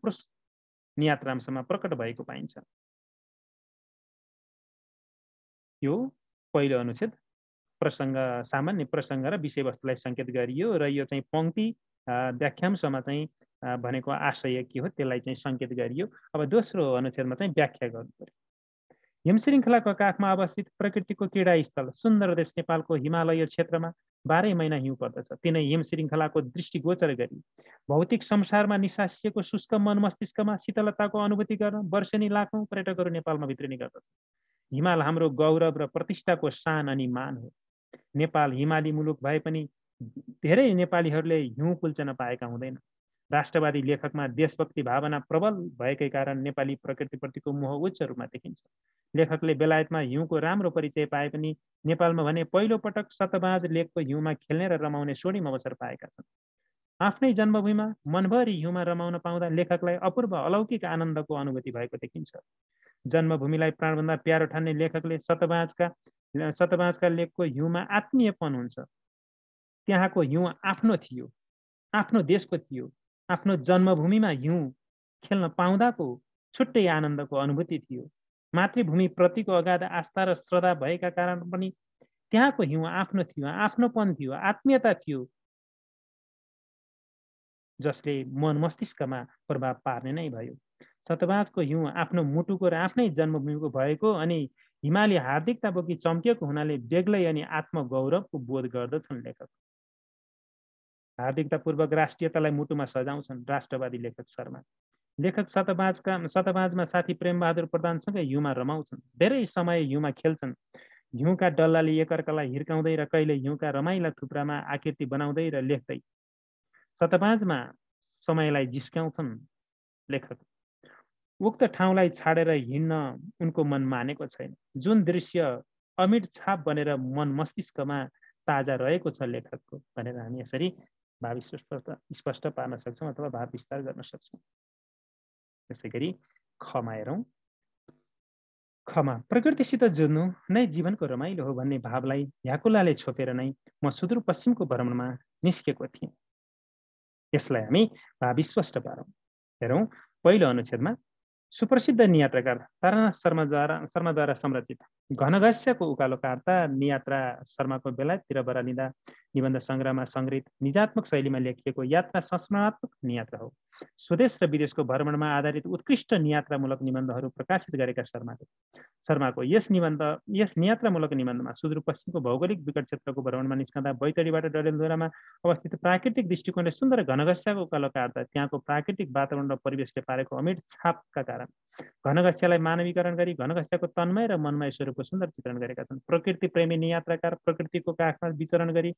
नियात्रांशमा प्रकट भएको पाइन्छ। यो पहिलो अनुच्छेद प्रसङ्ग, सामान्य प्रसङ्ग र विषयवस्तुलाई सङ्केत गरियो र यो चाहिँ पंक्ति व्याख्यांशमा चाहिँ भनेको आशय के हो त्यसलाई चाहिँ सङ्केत गरियो। अब दोस्रो अनुच्छेदमा चाहिँ व्याख्या गर्नु पर्यो। हिमश्रृङ्खलाको काखमा अवस्थित प्रकृतिको क्रीडास्थल सुन्दर देश नेपालको हिमालय क्षेत्रमा 12 महिना हिउँ पर्दछ। तिनै हिमश्रृङ्खलाको दृष्टिगोचर गरी भौतिक संसारमा निसासिएको शुष्क मन मस्तिष्कमा शीतलताको अनुभूति गर्न वर्षेनी लाखौँ पर्यटकहरू नेपालमा भित्रिने गर्दछ। हिमाल हाम्रो गौरव र प्रतिष्ठाको शान अनि मान हो। नेपाल हिमाली मुलुक भए पनि धेरै नेपालीहरूले हिउँ कुल्चन पाएका हुँदैन। राष्ट्रवादी लेखकमा देशभक्ति भावना प्रबल भएकै कारण नेपाली प्रकृतिप्रतिको मोह उच्च रूपमा देखिन्छ। लेखकले बेलायतमा हिउँको राम्रो परिचय पाए पनि नेपालमा भने पहिलो पटक सतबाज लेखको हिउँमा खेल्ने र रमाउने स्वर्णिम अवसर पाएका छन्। आफ्नै जन्मभूमिमा मनभरि हिउँमा रमाउन पाउँदा लेखकलाई अपूर्व अलौकिक आनन्दको अनुभूति भएको देखिन्छ। जन्मभूमिलाई प्राणभन्दा प्यारो ठान्ने लेखकले शतबाजका लेखको हिउँमा आत्मीयपन हुन्छ। त्यहाँको हिउँ आफ्नो थियो, आफ्नो देशको थियो। आफ्नो जन्मभूमिमा हिउँ खेल्न पाउँदाको छुट्टै आनन्दको अनुभूति थियो। मातृभूमि प्रतिको अगाध आस्था र श्रद्धा भएका कारण पनि त्यहाँको हिउँ आफ्नो थियो, आफ्नोपन थियो, आत्मीयता थियो, जसले मन मस्तिष्कमा प्रभाव पार्ने नै भयो। शतबाजको हिउँ आफ्नो मुटुको र आफ्नै जन्मभूमिको भएको अनि हिमाली हार्दिकता बोकी चम्किएको हुनाले बेग्लै अनि आत्मगौरवको बोध गर्दछन् लेखक। हार्दिकतापूर्वक राष्ट्रियतालाई मुटुमा सजाउँछन् राष्ट्रवादी लेखक शर्मा। लेखक शतबाजमा साथी प्रेमबहादुर प्रधानसँगै हिउँमा रमाउँछन्। धेरै समय हिउँमा खेल्छन्। हिउँका डल्लाले एकअर्कालाई हिर्काउँदै र कहिले हिउँका रमाइला थुप्रामा आकृति बनाउँदै र लेख्दै शतबाजमा समयलाई जिस्काउँछन् लेखक। उक्त ठाउँलाई छाडेर हिँड्न उनको मन मानेको छैन। जुन दृश्य अमिट छाप बनेर मन मस्तिष्कमा ताजा रहेको छ लेखकको भनेर हामी यसरी भाव स्पष्ट पार्न सक्छौँ अथवा भाव विस्तार गर्न सक्छौँ। त्यसै गरी खमा हेरौँ। खमा प्रकृतिसित जुझ्नु नै जीवनको रमाइलो हो भन्ने भावलाई भ्याकुलाले छोपेर नै म सुदूरपश्चिमको भ्रमणमा निस्केको थिएँ। यसलाई हामी भाव स्पष्ट पारौँ। हेरौँ, पहिलो अनुच्छेदमा सुप्रसिद्ध नियात्राकार तारानाथ शर्माद्वारा संरचित घनघस्यको उकालो कार्ता नियात्रा शर्माको बेलायततिर बरालिँदा निबन्ध सङ्ग्रहमा सङ्ग्रहित निजात्मक शैलीमा लेखिएको यात्रा संस्मरणात्मक नियात्रा हो। स्वदेश र विदेशको भ्रमणमा आधारित उत्कृष्ट नियात्रामूलक निबन्धहरू प्रकाशित गरेका शर्माको यस नियात्रामूलक निबन्धमा सुदूरपश्चिमको भौगोलिक विकट क्षेत्रको भ्रमणमा निस्कँदा बैतडीबाट डडेलधुरामा अवस्थित प्राकृतिक दृष्टिकोणले सुन्दर घनघस्यको उकालो कार्ता त्यहाँको प्राकृतिक वातावरण र परिवेशले पारेको अमिट छापका कारण घनघस्यलाई मानवीकरण गरी घनघस्यको तन्मय र मनमय स्वरूपको सुन्दर चित्रण गरेका छन्। प्रकृति प्रेमी नियात्राकार प्रकृतिको काखमा विचरण गरी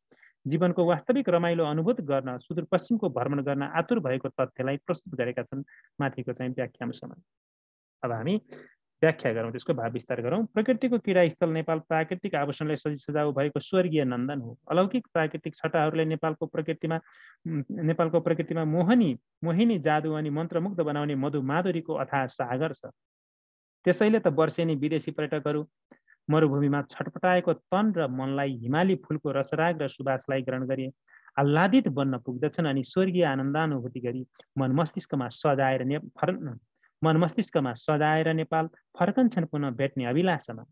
जीवनको वास्तविक रमाइलो अनुभूत गर्न सुदूरपश्चिमको भ्रमण गर्न आतुर भएको तथ्यलाई प्रस्तुत गरेका छन्। माथिको चाहिँ व्याख्यांशमा अब हामी व्याख्या गरौँ, त्यसको भाव विस्तार गरौँ। प्रकृतिको क्रीडास्थल नेपाल प्राकृतिक आभूषणले सजाउ भएको स्वर्गीय नन्दन हो। अलौकिक प्राकृतिक छटाहरूले नेपालको प्रकृतिमा मोहिनी जादु अनि मन्त्रमुग्ध बनाउने मधु माधुरीको अथाह सागर छ। त्यसैले त वर्षेनी विदेशी पर्यटकहरू मरुभूमिमा छटपटाएको तन र मनलाई हिमाली फुलको रसराग र सुवासलाई ग्रहण गरी आह्लादित बन्न पुग्दछन् अनि स्वर्गीय आनन्दानुभूति गरी मन मस्तिष्कमा सजाएर नेपाल फर्कन्छन् पुनः भेट्ने अभिलाषामा।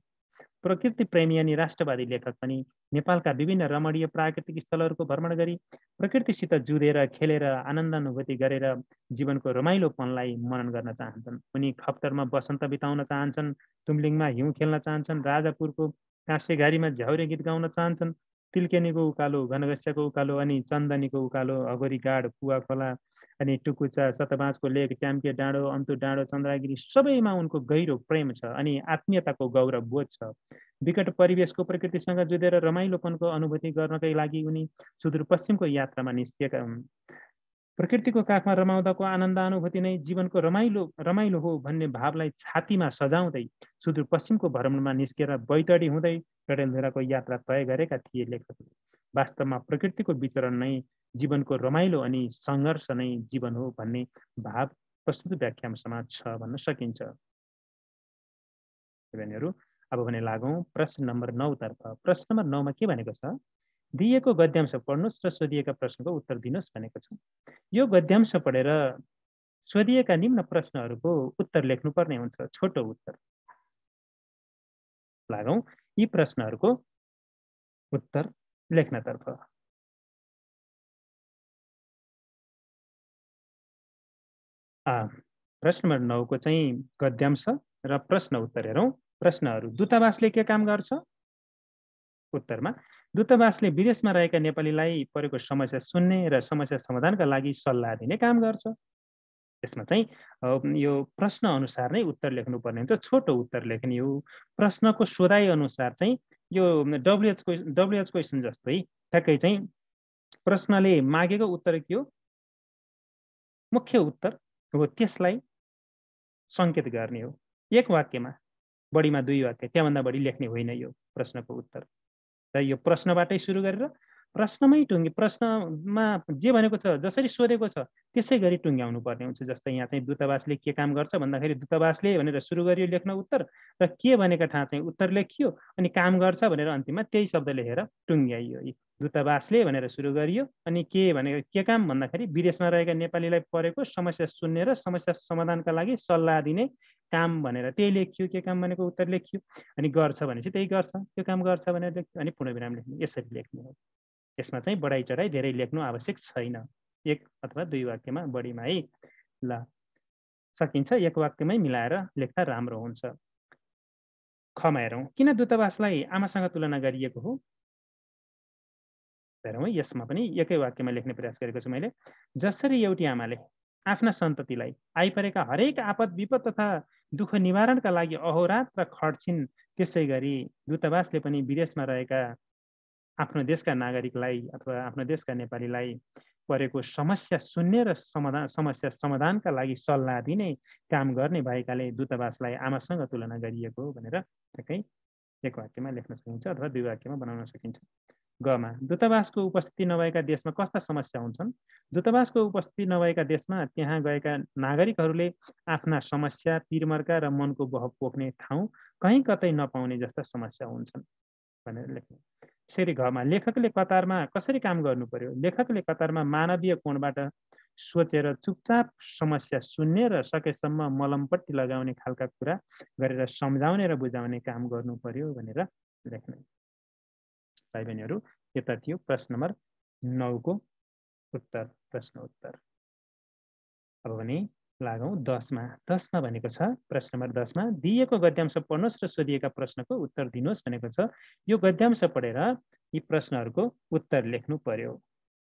प्रकृति प्रेमी अनि राष्ट्रवादी लेखक पनि नेपालका विभिन्न रमणीय प्राकृतिक स्थलहरूको भ्रमण गरी प्रकृतिसित जुधेर खेलेर आनन्दानुभूति गरेर जीवनको रमाइलोपनलाई मनन गर्न चाहन्छन्। उनी खप्तरमा बसन्त बिताउन चाहन्छन्, तुम्लिङमा हिउँ खेल्न चाहन्छन्, राजापुरको काँसेघारीमा झ्याउरे गीत गाउन चाहन्छन्। तिल्केनीको उकालो, घनघस्यको उकालो अनि चन्दनीको उकालो, अघोरी गाड, कुवा खोला अनि टुकुचा, शतबाजको लेख, ट्याम्के डाँडो, अन्तु डाँडो, चन्द्रागिरी सबैमा उनको गहिरो प्रेम छ अनि आत्मीयताको गौरव बोध छ। विकट परिवेशको प्रकृतिसँग जुधेर रमाइलोपनको अनुभूति गर्नकै लागि उनी सुदूरपश्चिमको यात्रामा निस्केका हुन्। प्रकृतिको काखमा रमाउँदाको आनन्दानुभूति नै जीवनको रमाइलो हो भन्ने भावलाई छातीमा सजाउँदै सुदूरपश्चिमको भ्रमणमा निस्केर बैतडी हुँदै डडेलधुराको यात्रा तय गरेका थिए लेखकले। वास्तवमा प्रकृतिको विचरण नै जीवनको रमाइलो अनि सङ्घर्ष नै जीवन हो भन्ने भाव प्रस्तुत व्याख्यांशमा छ भन्न सकिन्छ। अब भने लागौँ प्रश्न नम्बर 9 तर्फ। प्रश्न नम्बर 9 मा के भनेको छ? दिएको गद्यांश पढ्नुहोस् र सोधिएका प्रश्नको उत्तर दिनुहोस् भनेको छ। यो गद्यांश पढेर सोधिएका निम्न प्रश्नहरूको उत्तर लेख्नुपर्ने हुन्छ, छोटो उत्तर। लागौँ यी प्रश्नहरूको उत्तर लेख्नतर्फ। प्रश्न नम्बर 9 को चाहिँ गद्यांश र प्रश्न उत्तर हेरौँ। प्रश्नहरू: दूतावासले के काम गर्छ? उत्तरमा दूतावासले विदेशमा रहेका नेपालीलाई परेको समस्या सुन्ने र समस्या समाधानका लागि सल्लाह दिने काम गर्छ। यसमा चाहिँ यो प्रश्न अनुसार नै उत्तर लेख्नुपर्ने हुन्छ, छोटो उत्तर लेख्ने हो। प्रश्नको सोधाइ अनुसार चाहिँ यो डब्लुएच क्वेसन जस्तै ठ्याक्कै चाहिँ प्रश्नले मागेको उत्तर के हो मुख्य उत्तर हो त्यसलाई सङ्केत गर्ने हो। एक वाक्यमा बढीमा 2 वाक्य त्यहाँभन्दा बढी लेख्ने होइन यो प्रश्नको उत्तर। र यो प्रश्नबाटै सुरु गरेर प्रश्नमै प्रश्नमा जे भनेको छ जसरी सोधेको छ त्यसै गरी टुङ्ग्याउनु पर्ने हुन्छ। जस्तै यहाँ चाहिँ दूतावासले के काम गर्छ भन्दाखेरि दूतावासले भनेर सुरु गरियो लेख्न उत्तर र के भनेका ठाउँ चाहिँ उत्तर लेखियो अनि काम गर्छ भनेर अन्तिममा त्यही शब्द लेखेर टुङ्ग्याइयो। दूतावासले भनेर सुरु गरियो अनि के भनेको के काम भन्दाखेरि विदेशमा रहेका नेपालीलाई परेको समस्या सुन्ने र समस्या समाधानका लागि सल्लाह दिने काम भनेर त्यही लेखियो। के काम भनेको उत्तर लेखियो अनि गर्छ भनेपछि त्यही गर्छ, त्यो काम गर्छ भनेर लेख्यो अनि पूर्णविराम लेख्ने, यसरी लेख्ने हो। यसमा चाहिँ बढाइ चढाइ धेरै लेख्नु आवश्यक छैन। 1 अथवा 2 वाक्यमा बढीमा है। ल सकिन्छ, एक वाक्यमै मिलाएर लेख्दा राम्रो हुन्छ। खमा हेरौँ, किन दूतावासलाई आमासँग तुलना गरिएको हो? हेरौँ है, यसमा पनि एकै वाक्यमा लेख्ने प्रयास गरेको छु मैले। जसरी एउटी आमाले आफ्ना सन्ततिलाई आइपरेका हरेक आपद विपद तथा दुःख निवारणका लागि अहोरात्र खट्छिन्, त्यसै गरी दूतावासले पनि विदेशमा रहेका आफ्नो देशका नागरिकलाई अथवा आफ्नो देशका नेपालीलाई परेको समस्या सुन्ने र समस्या समाधानका लागि सल्लाह दिने काम गर्ने भएकाले दूतावासलाई आमासँग तुलना गरिएको भनेर ठ्याक्कै एक वाक्यमा लेख्न सकिन्छ अथवा 2 वाक्यमा बनाउन सकिन्छ। गमा दूतावासको उपस्थिति नभएका देशमा कस्ता समस्या हुन्छन्? दूतावासको उपस्थिति नभएका देशमा त्यहाँ गएका नागरिकहरूले आफ्ना समस्या, पिरमर्का र मनको बहक पोख्ने ठाउँ कहीँ कतै नपाउने जस्ता समस्या हुन्छन् भनेर लेख्ने। त्यसरी घमा लेखकले कतारमा कसरी काम गर्नु पर्यो? लेखकले कतारमा मानवीय कोणबाट सोचेर चुपचाप समस्या सुन्ने र सकेसम्म मलमपट्टि लगाउने खालका कुरा गरेर सम्झाउने र बुझाउने काम गर्नु पर्यो भनेर लेख्ने। भाइ बहिनीहरू, यता थियो प्रश्न नम्बर 9 को उत्तर, प्रश्न उत्तर। अब भने लागौँ 10 मा। 10 मा भनेको छ प्रश्न नम्बर 10 मा दिएको गद्यांश पढ्नुहोस् र सोधिएका प्रश्नको उत्तर दिनुहोस् भनेको छ। यो गद्यांश पढेर यी प्रश्नहरूको उत्तर लेख्नु पर्यो।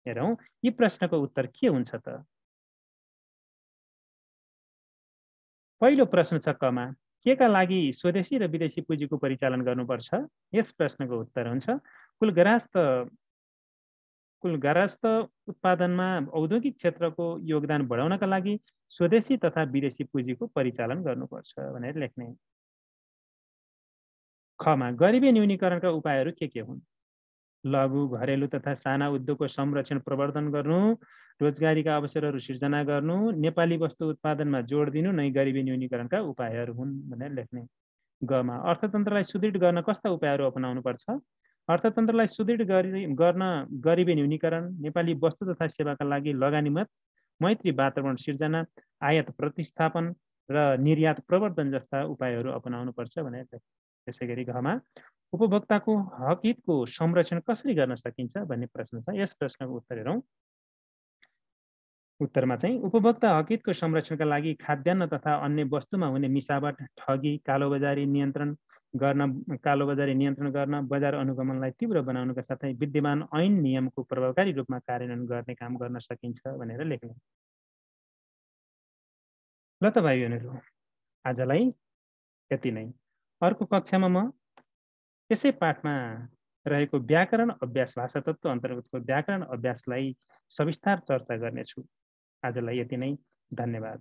हेरौँ यी प्रश्नको उत्तर के हुन्छ त? पहिलो प्रश्न छ कमा, के का लागि स्वदेशी र विदेशी पुँजीको परिचालन गर्नुपर्छ? यस प्रश्नको उत्तर हुन्छ कुल गारस्थ उत्पादनमा औद्योगिक क्षेत्रको योगदान बढाउनका लागि स्वदेशी तथा विदेशी पुँजीको परिचालन गर्नुपर्छ भनेर लेख्ने। खमा, गरिबी न्यूनीकरणका उपायहरू के हुन्? लघु, घरेलु तथा साना उद्योगको संरक्षण प्रवर्धन गर्नु, रोजगारीका अवसरहरू सिर्जना गर्नु, नेपाली वस्तु उत्पादनमा जोड दिनु नै गरिबी न्यूनीकरणका उपायहरू हुन् भनेर लेख्ने। गमा, अर्थतन्त्रलाई सुदृढ गर्न कस्ता उपायहरू अपनाउनुपर्छ? अर्थतन्त्रलाई सुदृढ गर्न गरिबी न्यूनीकरण, नेपाली वस्तु तथा सेवाका लागि लगानीमत मैत्री वातावरण सिर्जना, आयात प्रतिस्थापन र निर्यात प्रवर्धन जस्ता उपायहरू अपनाउनुपर्छ भनेर लेख्ने। त्यसै गरी घमा, उपभोक्ताको हक हितको संरक्षण कसरी गर्न सकिन्छ भन्ने प्रश्न छ। यस प्रश्नको उत्तर हेरौँ। उत्तरमा चाहिँ उपभोक्ता हक हितको संरक्षणका लागि खाद्यान्न तथा अन्य वस्तुमा हुने मिसावट, ठगी, कालोबजारी नियन्त्रण गर्न, बजार अनुगमनलाई तीव्र बनाउनका साथै विद्यमान ऐन नियमको प्रभावकारी रूपमा कार्यान्वयन गर्ने काम गर्न सकिन्छ भनेर लेख्ने। ल त भाइ बहिनीहरू, आजलाई यति नै। अर्को कक्षामा म यसै पाठमा रहेको व्याकरण अभ्यास, भाषा तत्त्व अन्तर्गतको व्याकरण अभ्यासलाई सविस्तार चर्चा गर्नेछु। आजलाई यति नै, धन्यवाद।